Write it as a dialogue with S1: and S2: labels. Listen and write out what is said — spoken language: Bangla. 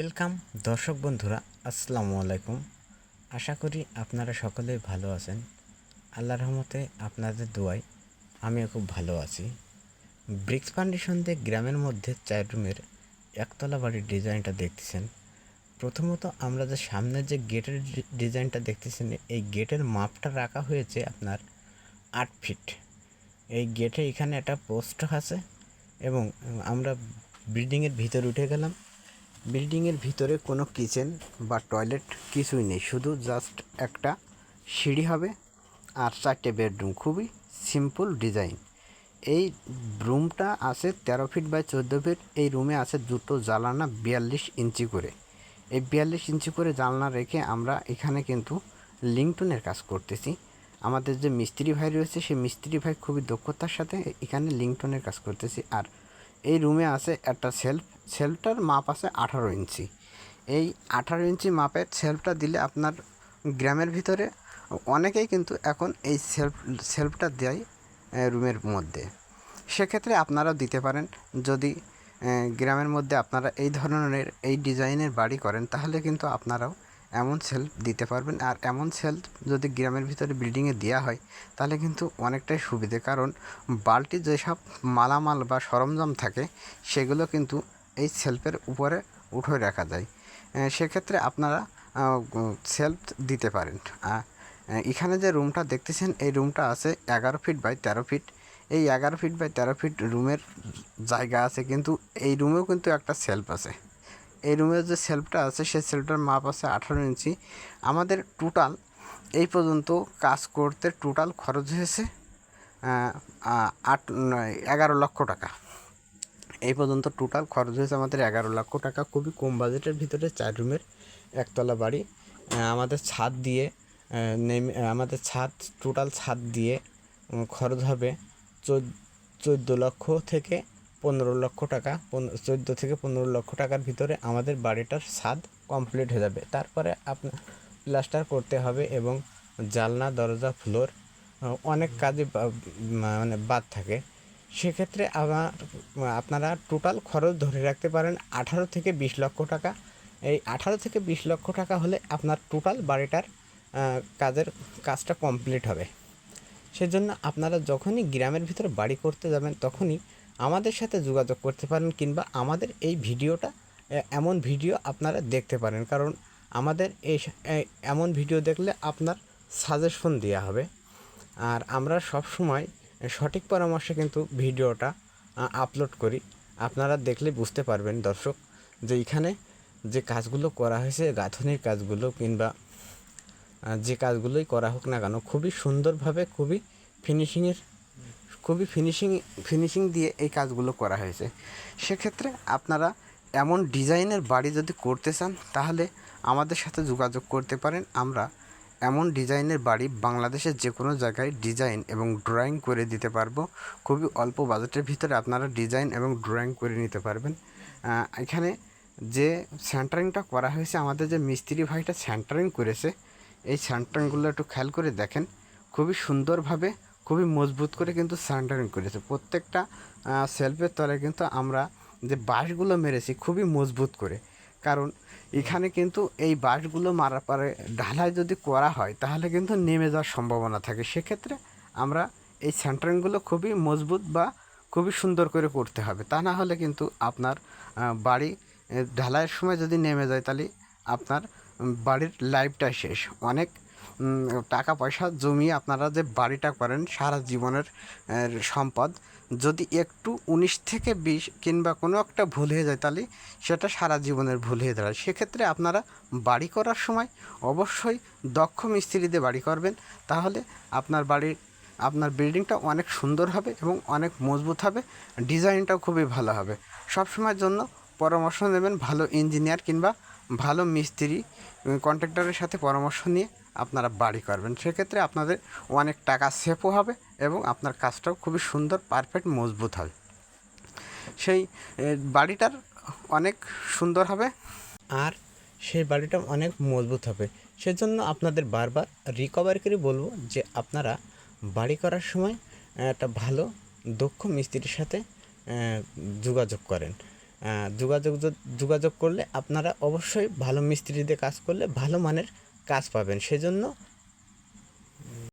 S1: ওয়েলকাম দর্শক বন্ধুরা, আসসালামু আলাইকুম। আশা করি আপনারা সকলেই ভালো আছেন। আল্লাহর রহমতে আপনাদের দোয়ায় আমিও খুব ভালো আছি। ব্রিক্স ফাউন্ডেশন দিয়ে গ্রামের মধ্যে 4 রুমের একতলা বাড়ির ডিজাইনটা দেখতেছেন। প্রথমত আমরা যে সামনের যে গেটের ডিজাইনটা দেখতেছেন, এই গেটের মাপটা রাখা হয়েছে আপনার 8 ফিট। এই গেটে এখানে একটা পোস্ট আছে এবং আমরা বিল্ডিংয়ের ভিতরে উঠে গেলাম। বিল্ডিংয়ের ভিতরে কোনো কিচেন বা টয়লেট কিছুই নেই, শুধু জাস্ট একটা সিঁড়ি হবে আর 4টে বেডরুম। খুবই সিম্পল ডিজাইন। এই রুমটা আছে 13 ফিট বাই 14 ফিট। এই রুমে আছে দুটো জানালা 42 ইঞ্চি করে। এই 42 ইঞ্চি করে জানলা রেখে আমরা এখানে কিন্তু লিংটনের কাজ করতেছি। আমাদের যে মিস্ত্রি ভাই রয়েছে, সেই মিস্ত্রি ভাই খুবই দক্ষতার সাথে এখানে লিংটনের কাজ করতেছি। আর এই রুমে আছে একটা সেলফটার মাপ আছে 18 ইঞ্চি। এই 18 ইঞ্চি মাপের সেলফটা দিলে আপনার গ্রামের ভিতরে অনেকেই কিন্তু এখন এই সেলফটা দেয় রুমের মধ্যে। সেক্ষেত্রে আপনারাও দিতে পারেন। যদি গ্রামের মধ্যে আপনারা এই ধরনের এই ডিজাইনের বাড়ি করেন, তাহলে কিন্তু আপনারাও এমন সেলফ দিতে পারবেন। আর এমন সেলফ যদি গ্রামের ভিতরে বিল্ডিংয়ে দেওয়া হয়, তাহলে কিন্তু অনেকটাই সুবিধে। কারণ বালতি যেসব মালামাল বা সরঞ্জাম থাকে, সেগুলো কিন্তু এই সেলফের উপরে উঠে রাখা যায়। সেক্ষেত্রে আপনারা সেলফ দিতে পারেন। এখানে যে রুমটা দেখতেছেন, এই রুমটা আছে 11 ফিট বাই 13 ফিট। এই 11 ফিট বাই 13 ফিট রুমের জায়গা আছে, কিন্তু এই রুমেও কিন্তু একটা সেলফ আছে। এই রুমের যে সেলফটা আছে, সেই সেলফটার মাপ আছে 18 ইঞ্চি। আমাদের টোটাল এই পর্যন্ত কাজ করতে টোটাল খরচ হয়েছে 11 লক্ষ টাকা। এই পর্যন্ত টোটাল খরচ হয়েছে আমাদের 11 লক্ষ টাকা। খুবই কম বাজেটের ভিতরে 4 রুমের একতলা বাড়ি। আমাদের ছাদ দিয়ে টোটাল ছাদ দিয়ে খরচ হবে 14 লক্ষ থেকে 15 লক্ষ টাকা। 14 থেকে 15 লক্ষ টাকার ভিতরে আমাদের বাড়িটার ছাদ কমপ্লিট হয়ে যাবে। তারপরে আপনার প্লাস্টার করতে হবে এবং জানলা, দরজা, ফ্লোর অনেক কাজে মানে বাদ থাকে। সেক্ষেত্রে আপনারা টোটাল খরচ ধরে রাখতে পারেন 18 থেকে 20 লক্ষ টাকা। এই 18 থেকে 20 লক্ষ টাকা হলে আপনার টোটাল বাড়িটার কাজটা কমপ্লিট হবে। সেজন্য আপনারা যখনই গ্রামের ভিতরে বাড়ি করতে যাবেন, তখনই আমাদের সাথে যোগাযোগ করতে পারেন, কিংবা আমাদের এই ভিডিওটা এমন ভিডিও আপনারা দেখতে পারেন। কারণ আমাদের এমন ভিডিও দেখলে আপনার সাজেশন দেওয়া হবে। আর আমরা সব সময় সঠিক পরামর্শে কিন্তু ভিডিওটা আপলোড করি। আপনারা দেখলে বুঝতে পারবেন দর্শক, যে এখানে যে কাজগুলো করা হয়েছে, গাঁথনির কাজগুলো কিংবা যে কাজগুলোই করা হোক না কেন, খুবই সুন্দরভাবে খুবই ফিনিশিং দিয়ে এই কাজগুলো করা হয়েছে। সেক্ষেত্রে আপনারা এমন ডিজাইনের বাড়ি যদি করতে চান, তাহলে আমাদের সাথে যোগাযোগ করতে পারেন। আমরা এমন ডিজাইনের বাড়ি বাংলাদেশের যে কোনো জায়গায় ডিজাইন এবং ড্রয়িং করে দিতে পারবো। খুবই অল্প বাজেটের ভিতরে আপনারা ডিজাইন এবং ড্রয়িং করে নিতে পারবেন। এখানে যে সেন্টারিংটা করা হয়েছে, আমাদের যে মিস্ত্রি ভাইটা সেন্টারিং করেছে, এই সেন্টারিংগুলো একটু খেয়াল করে দেখেন। খুবই সুন্দরভাবে, খুবই মজবুত করে কিন্তু সেন্টারিং করেছে। প্রত্যেকটা সেলফের তলায় কিন্তু আমরা যে বাঁশগুলো মেরেছি খুবই মজবুত করে। কারণ এখানে কিন্তু এই বাঁশগুলো মারার পরে ঢালাই যদি করা হয়, তাহলে কিন্তু নেমে যাওয়ার সম্ভাবনা থাকে। সেক্ষেত্রে আমরা এই সেন্টারিংগুলো খুবই মজবুত বা খুবই সুন্দর করে করতে হবে। তা না হলে কিন্তু আপনার বাড়ি ঢালাইয়ের সময় যদি নেমে যায়, তাহলে আপনার বাড়ির লাইফটাই শেষ। অনেক টাকা পয়সা জমিয়ে আপনারা যে বাড়িটা করেন, সারা জীবনের সম্পদ, যদি একটু 19 থেকে 20 কিংবা কোনো একটা ভুল হয়ে যায়, তাহলে সেটা সারা জীবনের ভুল হয়ে দাঁড়ায়। সেক্ষেত্রে আপনারা বাড়ি করার সময় অবশ্যই দক্ষ মিস্ত্রি দিয়ে বাড়ি করবেন। তাহলে আপনার বিল্ডিংটা অনেক সুন্দর হবে এবং অনেক মজবুত হবে। ডিজাইনটাও খুবই ভালো হবে। সবসময়ের জন্য পরামর্শ নেবেন ভালো ইঞ্জিনিয়ার কিংবা ভালো মিস্ত্রি কন্ট্রাক্টরের সাথে পরামর্শ নিয়ে আপনারা বাড়ি করবেন। সেক্ষেত্রে আপনাদের অনেক টাকা সেভও হবে এবং আপনার কাজটাও খুবই সুন্দর, পারফেক্ট, মজবুত হবে। সেই বাড়িটার অনেক সুন্দর হবে আর সেই বাড়িটা অনেক মজবুত হবে। সেজন্য আপনাদের বারবার রিকভার করে বলবো যে আপনারা বাড়ি করার সময় একটা ভালো দক্ষ মিস্ত্রির সাথে যোগাযোগ করেন। যোগাযোগ করলে আপনারা অবশ্যই ভালো মিস্ত্রি দিয়ে কাজ করলে ভালো মানের কাজ পাবেন। সেজন্য